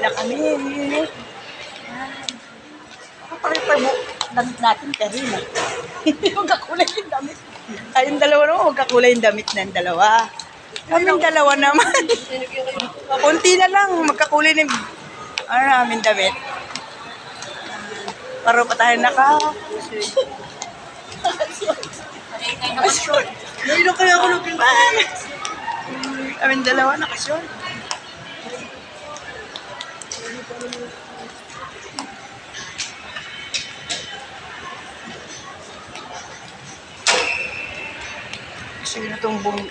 na kami. Pare-pare damit natin, Karina. Hindi magkakulay yung damit. Kayong dalawa naman, magkakulay yung damit ng dalawa. Kaming dalawa naman. Kunti na lang, magkakulay ng namin damit. Paro pa tayo Asyon. Ngayon kaya ako nagpimpan. Kaming dalawa nakasyon. Kasi na itong buong,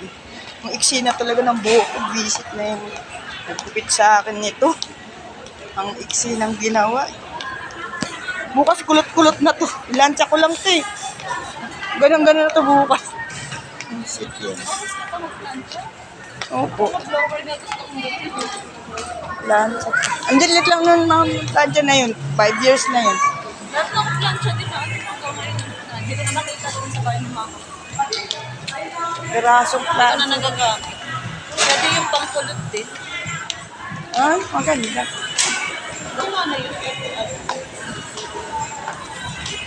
ang iksi na talaga ng buhok ko, visit na yung nagkupit sa akin nito. Ang iksi ng ginawa. Bukas kulot-kulot na to. Ilansya ko lang to eh. Ganun-ganun na to bukas. Visit yan. Opo. Lansya. Ang dilit lang nun, ma'am. Lansya na yun. 5 years na yun. Lansya din na. Hindi ko na makita doon sa bahay ng mama. Pirasong Ito plan. na nagagamit. Pwede yung pangkulot din. Ay, maganda. Wala na yun.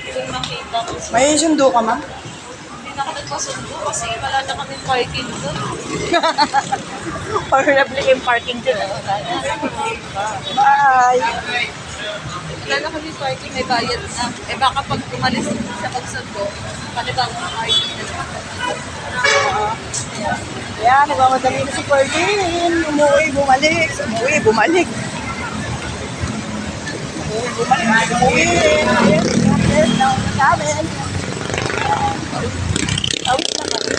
Hindi ko makita kasi May sundo ka, ma'am? hindi na ako nagpasundo kasi wala na kami parking doon. Or nabili yung parking din. Bye! Wala na kami parking, may bayad na. Eh baka pag umalis sa pagsundo, panibagong parking na naman. Ayan, nagmamadali na si Ferdin. Umuwi, bumalik. Umuwi, bumalik. Umuwi, bumalik. Umuwi. Ayan, yes, nauna sa amin. Awit na kami.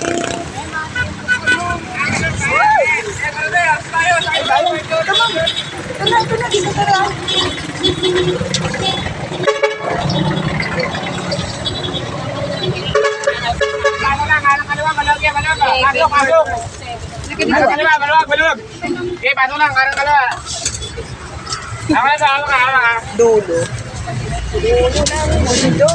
Ay, bayan. Ito, ma'am. Ito na, dito ka na. Dulo. Dulo ng mundo.